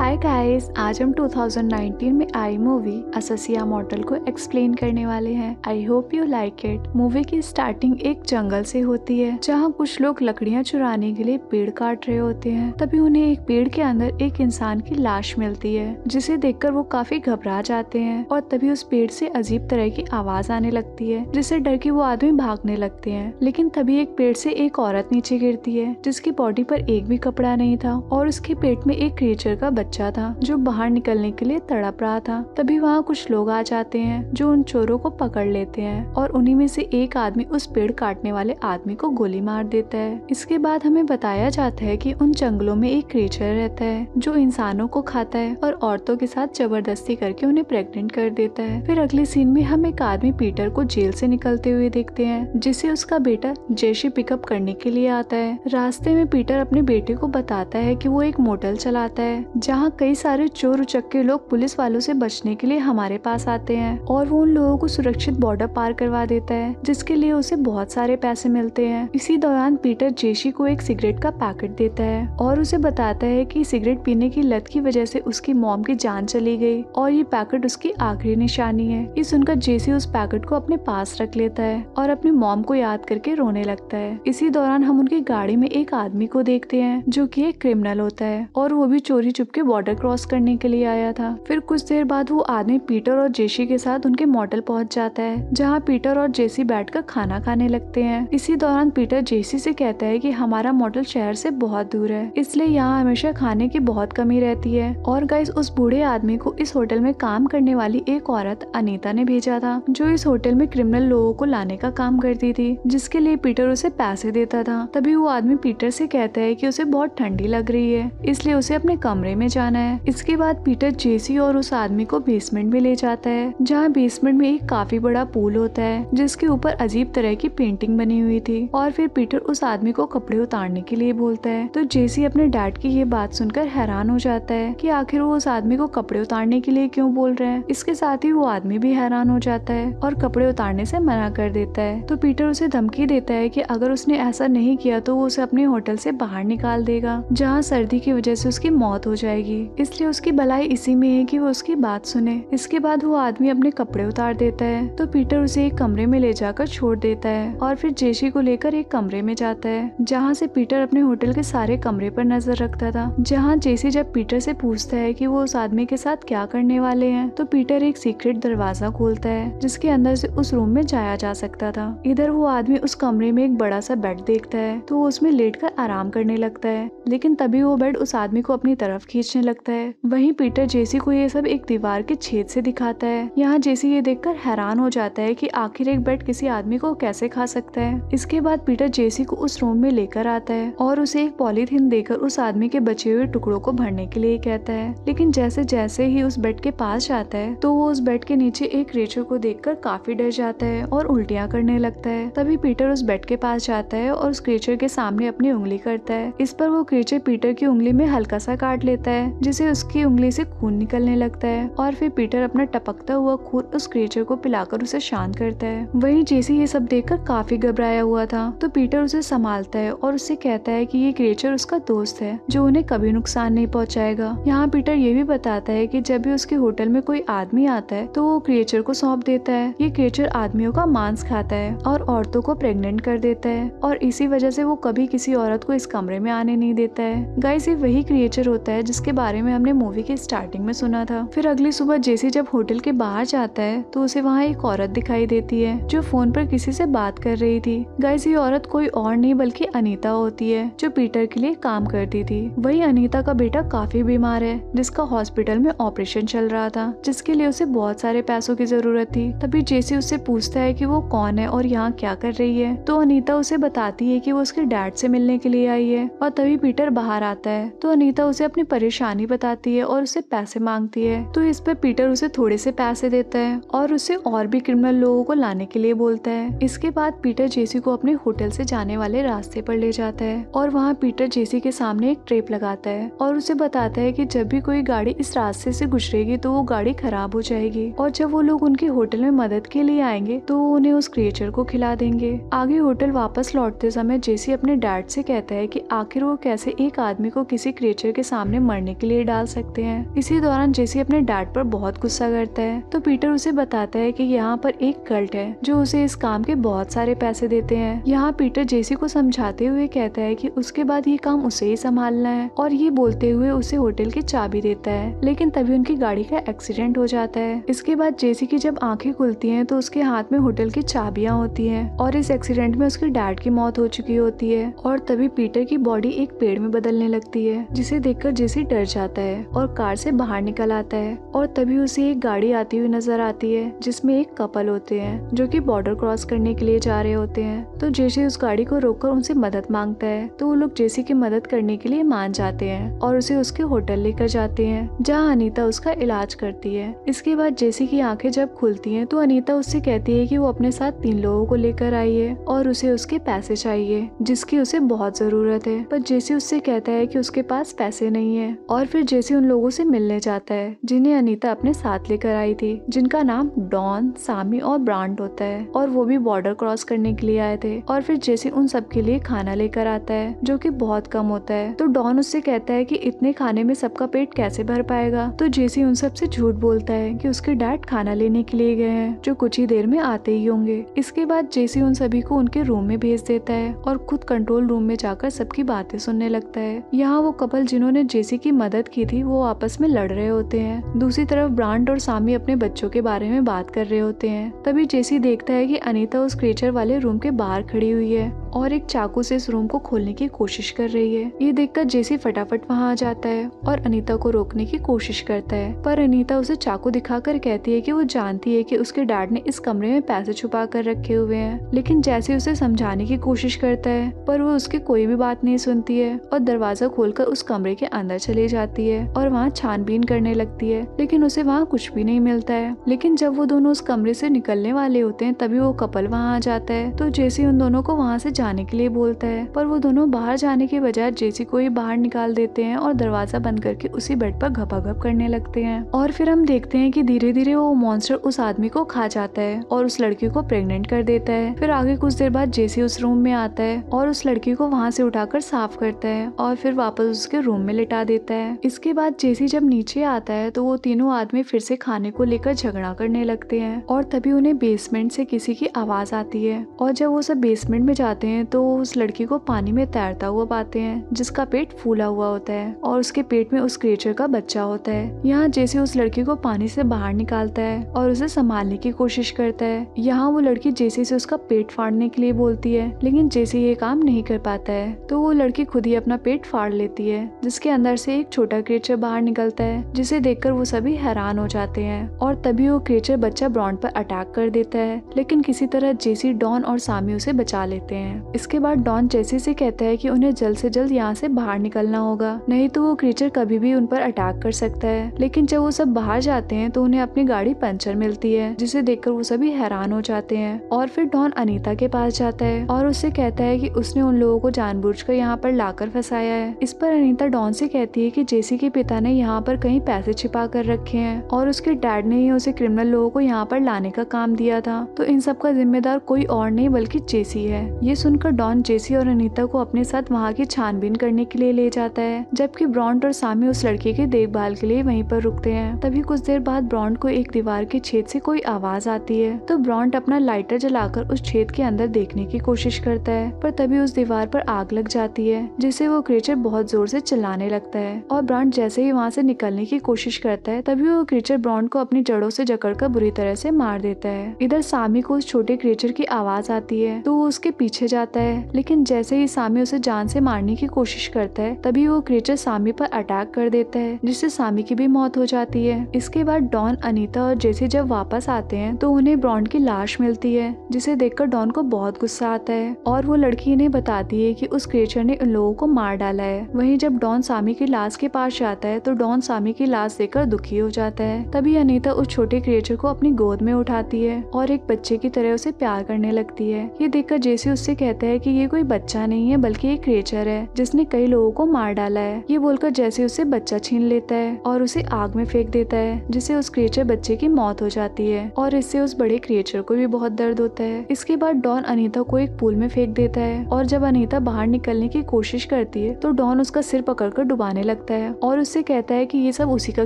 Hi guys, आज हम 2019 में आई मूवी अससिया मॉर्टल को एक्सप्लेन करने वाले हैं। I hope you like it. Movie की स्टार्टिंग एक जंगल से होती है जहां कुछ लोग लकड़ियां चुराने के लिए पेड़ काट रहे होते हैं। तभी उन्हें एक पेड़ के अंदर एक इंसान की लाश मिलती है, जिसे देखकर वो काफी घबरा जाते हैं। और तभी उस पेड़ से अजीब तरह की आवाज आने लगती है, जिससे डर के वो आदमी भागने लगते हैं। लेकिन तभी एक पेड़ से एक औरत नीचे गिरती है, जिसकी बॉडी पर एक भी कपड़ा नहीं था और उसके पेट में एक क्रिएचर का बच्चा था जो बाहर निकलने के लिए तड़प रहा था। तभी वहाँ कुछ लोग आ जाते हैं जो उन चोरों को पकड़ लेते हैं और उन्हीं में से एक आदमी उस पेड़ काटने वाले आदमी को गोली मार देता है। इसके बाद हमें बताया जाता है कि उन जंगलों में एक क्रिएचर रहता है जो इंसानों को खाता है और औरतों के साथ जबरदस्ती करके उन्हें प्रेग्नेंट कर देता है। फिर अगले सीन में हम एक आदमी पीटर को जेल से निकलते हुए देखते हैं, जिसे उसका बेटा जेसी पिकअप करने के लिए आता है। रास्ते में पीटर अपने बेटे को बताता है कि वो एक मोटल चलाता है जहाँ कई सारे चोर उचक्के लोग पुलिस वालों से बचने के लिए हमारे पास आते हैं और वो उन लोगों को सुरक्षित बॉर्डर पार करवा देता है, जिसके लिए उसे बहुत सारे पैसे मिलते हैं। इसी दौरान पीटर जेसी को एक सिगरेट का पैकेट देता है और उसे बताता है कि सिगरेट पीने की लत की वजह से उसकी मॉम की जान चली गई और ये पैकेट उसकी आखिरी निशानी है। ये सुनकर जेसी उस पैकेट को अपने पास रख लेता है और अपनी मॉम को याद करके रोने लगता है। इसी दौरान हम उनकी गाड़ी में एक आदमी को देखते हैं जो कि एक क्रिमिनल होता है और वो भी चोरी चुपके बॉर्डर क्रॉस करने के लिए आया था। फिर कुछ देर बाद वो आदमी पीटर और जेसी के साथ उनके मॉडल पहुंच जाता है, जहां पीटर और जेसी बैठकर खाना खाने लगते हैं। इसी दौरान पीटर जेसी से कहता है कि हमारा मॉडल शहर से बहुत दूर है, इसलिए यहाँ हमेशा खाने की बहुत कमी रहती है। और गाइस, उस बूढ़े आदमी को इस होटल में काम करने वाली एक औरत अनीता ने भेजा था, जो इस होटल में क्रिमिनल लोगों को लाने का काम करती थी, जिसके लिए पीटर उसे पैसे देता था। तभी वो आदमी पीटर से कहता है कि उसे बहुत ठंडी लग रही है, इसलिए उसे अपने कमरे में जाना है। इसके बाद पीटर जेसी और उस आदमी को बेसमेंट में ले जाता है, जहाँ बेसमेंट में एक काफी बड़ा पूल होता है जिसके ऊपर अजीब तरह की पेंटिंग बनी हुई थी। और फिर पीटर उस आदमी को कपड़े उतारने के लिए बोलता है, तो जेसी अपने डैड की ये बात सुनकर हैरान हो जाता है कि आखिर वो उस आदमी को कपड़े उतारने के लिए क्यों बोल रहे हैं। इसके साथ ही वो आदमी भी हैरान हो जाता है और कपड़े उतारने से मना कर देता है। तो पीटर उसे धमकी देता है कि अगर उसने ऐसा नहीं किया तो वो उसे अपने होटल से बाहर निकाल देगा, जहाँ सर्दी की वजह से उसकी मौत हो जाएगी। इसलिए उसकी भलाई इसी में है कि वो उसकी बात सुने। इसके बाद वो आदमी अपने कपड़े उतार देता है, तो पीटर उसे एक कमरे में ले जाकर छोड़ देता है और फिर जेसी को लेकर एक कमरे में जाता है, जहाँ से पीटर अपने होटल के सारे कमरे पर नजर रखता था। जहाँ जेसी जब पीटर से पूछता है कि वो उस आदमी के साथ क्या करने वाले हैं, तो पीटर एक सीक्रेट दरवाजा खोलता है जिसके अंदर से उस रूम में जाया जा सकता था। इधर वो आदमी उस कमरे में एक बड़ा सा बेड देखता है, तो वो उसमें लेटकर आराम करने लगता है। लेकिन तभी वो बेड उस आदमी को अपनी तरफ खींचने लगता है। वहीं पीटर जेसी को ये सब एक दीवार के छेद से दिखाता है। यहाँ जेसी ये देखकर हैरान हो जाता है कि आखिर एक बेड किसी आदमी को कैसे खा सकता है। इसके बाद पीटर जेसी को उस रूम में लेकर आता है और उसे एक पॉलीथीन देकर उस आदमी के बचे हुए टुकड़ों को भरने के लिए कहता है। लेकिन जैसे जैसे ही उस बेड के पास जाता है तो वो उस बेड के नीचे एक क्रिएचर को देखकर काफी डर जाता है और उल्टियाँ करने लगता है। तभी पीटर उस बेड के पास जाता है और उस क्रिएचर के सामने अपनी उंगली करता है। इस पर वो क्रिएचर पीटर की उंगली में हल्का सा काट लेता है, जिसे उसकी उंगली से खून निकलने लगता है और फिर पीटर अपना टपकता हुआ खून उस क्रिएचर को पिलाकर उसे शांत करता है। वहीं जेसी ये सब देखकर काफी घबराया हुआ था, तो पीटर उसे संभालता है और उससे कहता है कि ये क्रिएचर उसका दोस्त है जो उन्हें कभी नुकसान नहीं पहुंचाएगा। यहाँ पीटर ये भी बताता है कि जब भी उसके होटल में कोई आदमी आता है तो वो क्रिएचर को सौंप देता है। ये क्रिएचर आदमियों का मांस खाता है और औरतों को प्रेग्नेंट कर देता है और इसी वजह से वो कभी किसी औरत को इस कमरे में आने नहीं देता है। गाइस, ये वही क्रिएचर होता है जिसके बारे में हमने मूवी की स्टार्टिंग में सुना था। फिर अगली सुबह जेसी जब होटल के बाहर जाता है तो उसे वहाँ एक औरत दिखाई देती है जो फोन पर किसी से बात कर रही थी। गाइस, ये औरत कोई और नहीं बल्कि अनीता होती है जो पीटर के लिए काम करती थी। वही अनीता का बेटा काफी बीमार है, जिसका हॉस्पिटल में ऑपरेशन चल रहा था, जिसके लिए उसे बहुत सारे पैसों की जरूरत थी। तभी जेसी उससे पूछता है कि वो कौन है और यहाँ क्या कर रही है, तो अनीता उसे बताती है कि वो उसके डैड से मिलने के लिए आई है। और तभी पीटर बाहर आता है तो अनीता उसे अपनी परेशानी बताती है और उससे पैसे मांगती है। तो इस पर पीटर उसे थोड़े से पैसे देता है और उसे और भी क्रिमिनल लोगों को लाने के लिए बोलता है। इसके बाद पीटर जेसी को अपने होटल से जाने वाले रास्ते पर ले जाता है और वहाँ पीटर जेसी के सामने एक ट्रेप लगाता है और उसे बताता है कि जब भी कोई गाड़ी इस रास्ते से गुजरेगी तो वो गाड़ी खराब हो जाएगी और जब वो लोग उनके होटल में मदद के लिए आएंगे तो वो उन्हें उस क्रिएचर को खिला देंगे। आगे होटल वापस लौटते समय जेसी अपने डैड से कहता है कि आखिर वो कैसे एक आदमी को किसी क्रिएचर के सामने मरने खाने के लिए डाल सकते हैं। इसी दौरान जेसी अपने डैड पर बहुत गुस्सा करता है तो पीटर उसे बताता है कि यहाँ पर एक कल्ट है जो उसे इस काम के बहुत सारे पैसे देते हैं। यहाँ पीटर जेसी को समझाते हुए कहता है कि उसके बाद ये काम उसे ही संभालना है और ये बोलते हुए उसे होटल की चाबी देता है। लेकिन तभी उनकी गाड़ी का एक्सीडेंट हो जाता है। इसके बाद जेसी की जब आंखें खुलती हैं तो उसके हाथ में होटल की चाबियां होती हैं और इस एक्सीडेंट में उसके डैड की मौत हो चुकी होती है। और तभी पीटर की बॉडी एक पेड़ में बदलने लगती है जिसे देखकर जेसी डर जाता है और कार से बाहर निकल आता है। और तभी उसे एक गाड़ी आती हुई नजर आती है जिसमें एक कपल होते हैं जो कि बॉर्डर क्रॉस करने के लिए जा रहे होते हैं। तो जेसी उस गाड़ी को रोककर उनसे मदद मांगता है तो वो लोग जेसी की मदद करने के लिए मान जाते हैं और उसे उसके होटल लेकर जाते हैं जहाँ अनीता उसका इलाज करती है। इसके बाद जेसी की आंखें जब खुलती हैं तो अनीता उससे कहती है कि वो अपने साथ 3 लोगों को लेकर आई है और उसे उसके पैसे चाहिए जिसकी उसे बहुत जरूरत है। पर जेसी उससे कहता है कि उसके पास पैसे नहीं है और फिर जेसी उन लोगों से मिलने जाता है जिन्हें अनीता अपने साथ लेकर आई थी, जिनका नाम डॉन, सामी और ब्रांड होता है और वो भी बॉर्डर क्रॉस करने के लिए आए थे। और फिर जेसी उन सब के लिए खाना लेकर आता है जो कि बहुत कम होता है। तो डॉन उससे कहता है कि इतने खाने में सबका पेट कैसे भर पाएगा। तो जेसी उन सब से झूठ बोलता है कि उसके डैड खाना लेने के लिए गए हैं जो कुछ ही देर में आते ही होंगे। इसके बाद जेसी उन सभी को उनके रूम में भेज देता है और खुद कंट्रोल रूम में जाकर सबकी बातें सुनने लगता है। यहाँ वो कपल जिन्होंने जेसी की मदद की थी वो आपस में लड़ रहे होते हैं। दूसरी तरफ ब्रांड और सामी अपने बच्चों के बारे में बात कर रहे होते हैं। तभी जेसी देखता है कि अनीता उस क्रीचर वाले रूम के बाहर खड़ी हुई है और एक चाकू से इस रूम को खोलने की कोशिश कर रही है। ये देखकर जेसी फटाफट वहाँ आ जाता है और अनीता को रोकने की कोशिश करता है, पर अनीता उसे चाकू दिखाकर कहती है कि वो जानती है कि उसके डैड ने इस कमरे में पैसे छुपा कर रखे हुए हैं। लेकिन जैसे उसे समझाने की कोशिश करता है पर वो उसकी कोई भी बात नहीं सुनती है और दरवाजा खोलकर उस कमरे के अंदर चली जाती है और वहाँ छानबीन करने लगती है। लेकिन उसे वहाँ कुछ भी नहीं मिलता है। लेकिन जब वो दोनों उस कमरे से निकलने वाले होते हैं तभी वो कपल वहाँ आ जाता है। तो जेसी उन दोनों को वहाँ से जाने के लिए बोलता है पर वो दोनों बाहर जाने के बजाय जेसी को ही बाहर निकाल देते हैं और दरवाजा बंद करके उसी बेड पर घपाघप करने लगते हैं। और फिर हम देखते हैं कि धीरे धीरे वो मॉन्स्टर उस आदमी को खा जाता है और उस लड़की को प्रेग्नेंट कर देता है। फिर आगे कुछ देर बाद जेसी उस रूम में आता है और उस लड़की को वहाँ से उठाकर साफ करता है और फिर वापस उसके रूम में लिटा देता है। इसके बाद जेसी जब नीचे आता है तो वो तीनों आदमी फिर से खाने को लेकर झगड़ा करने लगते हैं और तभी उन्हें बेसमेंट से किसी की आवाज आती है और जब वो सब बेसमेंट में जाते हैं तो उस लड़की को पानी में तैरता हुआ पाते हैं जिसका पेट फूला हुआ होता है और उसके पेट में उस क्रिएचर का बच्चा होता है। यहाँ जेसी उस लड़की को पानी से बाहर निकालता है और उसे संभालने की कोशिश करता है। यहाँ वो लड़की जेसी से उसका पेट फाड़ने के लिए बोलती है लेकिन जेसी ये काम नहीं कर पाता है तो वो लड़की खुद ही अपना पेट फाड़ लेती है जिसके अंदर से एक छोटा क्रिएचर बाहर निकलता है जिसे देखकर वो सभी हैरान हो जाते हैं। और तभी वो क्रिएचर बच्चा ब्रॉन्ड पर अटैक कर देता है लेकिन किसी तरह जेसी, डॉन और सामी उसे बचा लेते हैं। इसके बाद डॉन जेसी से कहता है कि उन्हें जल्द से जल्द यहाँ से बाहर निकलना होगा, नहीं तो वो क्रीचर कभी भी उन पर अटैक कर सकता है। लेकिन जब वो सब बाहर जाते हैं तो उन्हें अपनी गाड़ी पंचर मिलती है जिसे देखकर वो सभी हैरान हो जाते हैं। और फिर डॉन अनीता के पास जाता है और उससे कहता है कि उसने उन लोगों को जानबूझकर यहाँ पर लाकर फंसाया है। इस पर अनीता डॉन से कहती है कि जेसी के पिता ने यहाँ पर कहीं पैसे छिपा कर रखे हैं और उसके डैड ने ही उसे क्रिमिनल लोगों को यहाँ पर लाने का काम दिया था, तो इन सब का जिम्मेदार कोई और नहीं बल्कि जेसी है। ये सुनकर डॉन जेसी और अनीता को अपने साथ वहाँ की छानबीन करने के लिए ले जाता है जबकि ब्रॉन्ड और सामी उस लड़के की देखभाल के लिए वहीं पर रुकते हैं। तभी कुछ देर बाद ब्रॉन्ड को एक दीवार के छेद से कोई आवाज आती है तो ब्रॉन्ड अपना लाइटर जलाकर उस छेद के अंदर देखने की कोशिश करता है पर तभी उस दीवार पर आग लग जाती है जिससे वो क्रीचर बहुत जोर से चिल्लाने लगता है और ब्रॉन्ड जैसे ही वहाँ से निकलने की कोशिश करता है तभी वो क्रीचर ब्रॉन्ड को अपनी जड़ों से जकड़कर बुरी तरह से मार देता है। इधर सामी को उस छोटे क्रीचर की आवाज आती है तो वो उसके पीछे जाता है लेकिन जैसे ही सामी उसे जान से मारने की कोशिश करता है तभी वो क्रीचर सामी पर अटैक कर देता है जिससे सामी की भी मौत हो जाती है। इसके बाद डॉन, अनीता और जेसी जब वापस आते हैं तो उन्हें ब्रॉन्ड की लाश मिलती है जिसे देखकर डॉन को बहुत गुस्सा आता है और वो लड़की इन्हें बताती है कि उस क्रीचर ने उन लोगों को मार डाला है। वहीं जब डॉन सामी की लाश के पास जाता है तो डॉन सामी की लाश देखकर दुखी हो जाता है। तभी अनीता उस छोटे क्रीचर को अपनी गोद में उठाती है और एक बच्चे की तरह उसे प्यार करने लगती है। ये देखकर जेसी उससे कहता है कि ये कोई बच्चा नहीं है बल्कि एक क्रीचर है जिसने कई लोगों को मार डाला है। ये बोलकर जेसी उससे बच्चा छीन लेता है और उसे आग में फेंक देता है जिससे उस क्रीचर बच्चे की मौत हो जाती है और इससे उस बड़े क्रीचर को भी बहुत दर्द होता है। इसके बाद डॉन अनीता को एक पूल में फेंक देता है और जब अनीता बाहर निकलने की कोशिश करती है तो डॉन उसका सिर पकड़कर डुबाने लगता लगता है और उससे कहता है कि ये सब उसी का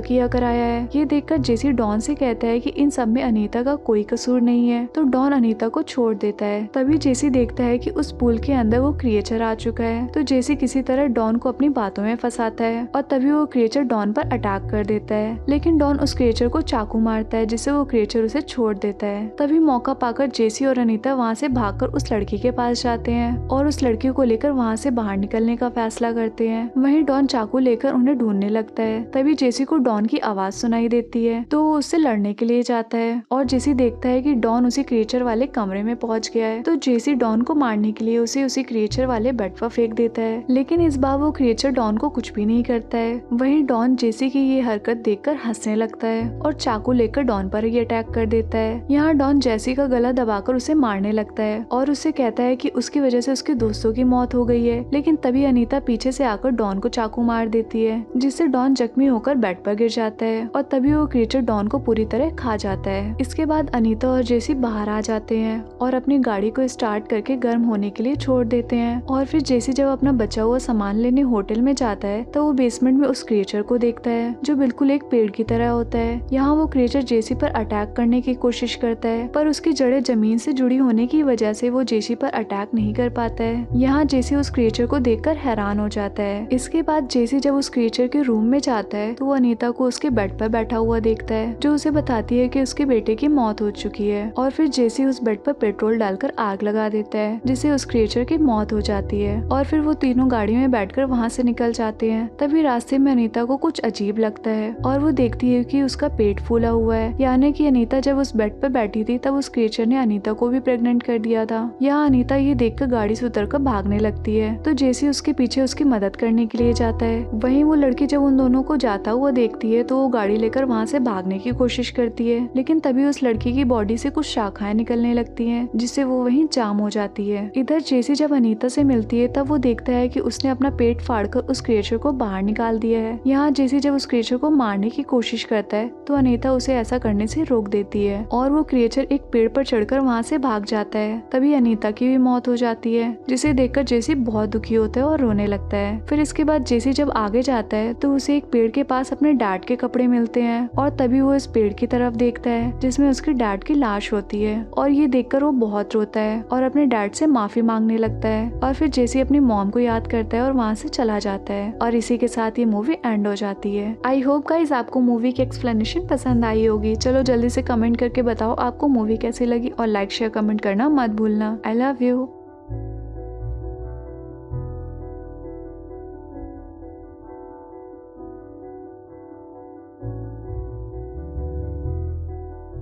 किया कराया है। ये देखकर जेसी डॉन से कहता है कि इन सब में अनीता का कोई कसूर नहीं है, तो डॉन अनीता को छोड़ देता है। तभी जेसी देखता है कि उस पूल के अंदर वो क्रिएचर आ चुका है, तो जेसी किसी तरह डॉन को अपनी बातों में फंसाता है और तभी वो क्रिएचर डॉन पर अटैक कर देता है। लेकिन डॉन उस क्रिएचर को चाकू मारता है, जिससे वो क्रिएचर उसे छोड़ देता है। तभी मौका पाकर जेसी और अनीता वहाँ से भागकर उस लड़की के पास जाते हैं और उस लड़की को लेकर वहाँ से बाहर निकलने का फैसला करते हैं। वहीं डॉन चाकू लेकर उन्हें ढूंढने लगता है। तभी जेसी को डॉन की आवाज सुनाई देती है, तो वो उससे लड़ने के लिए जाता है और जेसी देखता है कि डॉन उसी क्रिएचर वाले कमरे में पहुंच गया है, तो जेसी डॉन को मारने के लिए उसे उसी क्रिएचर वाले बेड पर फेंक देता है। लेकिन इस बार वो क्रिएचर डॉन को कुछ भी नहीं करता है। वहीं डॉन जेसी की ये हरकत देखकर हंसने लगता है और चाकू लेकर डॉन पर ही अटैक कर देता है। यहाँ डॉन जेसी का गला दबाकर उसे मारने लगता है और उससे कहता है कि उसकी वजह से उसके दोस्तों की मौत हो गई है। लेकिन तभी अनीता पीछे से आकर डॉन को चाकू मार देती है, जिससे डॉन जख्मी होकर बेड पर गिर जाता है और तभी वो क्रिएचर डॉन को पूरी तरह खा जाता है। इसके बाद अनीता और जेसी बाहर आ जाते हैं और अपनी गाड़ी को स्टार्ट करके गर्म होने के लिए छोड़ देते हैं। और फिर जेसी जब अपना बचा हुआ सामान लेने होटल में जाता है, तो वो बेसमेंट में उस क्रिएचर को देखता है जो बिल्कुल एक पेड़ की तरह होता है। यहाँ वो क्रिएचर जेसी पर अटैक करने की कोशिश करता है, पर उसकी जड़ें जमीन से जुड़ी होने की वजह से वो जेसी पर अटैक नहीं कर पाता है। यहाँ जेसी उस क्रिएचर को देखकर हैरान हो जाता है। इसके बाद जेसी जब उस क्रिएचर के रूम में जाता है, तो वो अनीता को उसके बेड पर बैठा हुआ देखता है, जो उसे बताती है कि उसके बेटे की मौत हो चुकी है। और फिर जेसी उस बेड पर पेट्रोल डालकर आग लगा देता है, जिससे उस क्रिएचर की मौत हो जाती है। और फिर वो तीनों गाड़ी में बैठकर वहाँ से निकल जाते हैं। तभी रास्ते में अनीता को कुछ अजीब लगता है और वो देखती है कि उसका पेट फूला हुआ है, यानी कि अनीता जब उस बेड पर बैठी थी तब उस क्रिएचर ने अनीता को भी प्रेग्नेंट कर दिया था। यहाँ अनीता ये देखकर गाड़ी से उतरकर भागने लगती है, तो जेसी उसके पीछे उसकी मदद करने के लिए जाता है। वहीं वो लड़की जब उन दोनों को जाता हुआ देखती है, तो वो गाड़ी लेकर वहाँ से भागने की कोशिश करती है, लेकिन तभी उस लड़की की बॉडी से कुछ शाखाएं निकलने लगती हैं, जिससे वो वहीं जाम हो जाती है। इधर जेसी जब अनीता से मिलती है, तब वो देखता है कि उसने अपना पेट फाड़कर उस क्रिएचर को बाहर निकाल दिया है। यहाँ जेसी जब उस क्रिएचर को मारने की कोशिश करता है, तो अनीता उसे ऐसा करने से रोक देती है और वो क्रिएचर एक पेड़ पर चढ़कर वहाँ से भाग जाता है। तभी अनीता की भी मौत हो जाती है, जिसे देखकर जेसी बहुत दुखी होता है और रोने लगता है। फिर इसके बाद जेसी जब आगे जाता है, तो उसे एक पेड़ के पास अपने डैड के कपड़े मिलते हैं और तभी वो इस पेड़ की तरफ देखता है, जिसमें उसके डैड की लाश होती है। और ये देखकर वो बहुत रोता है और अपने डैड से माफी मांगने लगता है। और फिर जेसी अपनी मॉम को याद करता है और वहाँ से चला जाता है। और इसी के साथ ये मूवी एंड हो जाती है। आई होप गाइस आपको मूवी की एक्सप्लेनेशन पसंद आई होगी। चलो जल्दी से कमेंट करके बताओ आपको मूवी कैसी लगी और लाइक शेयर कमेंट करना मत भूलना। I love you.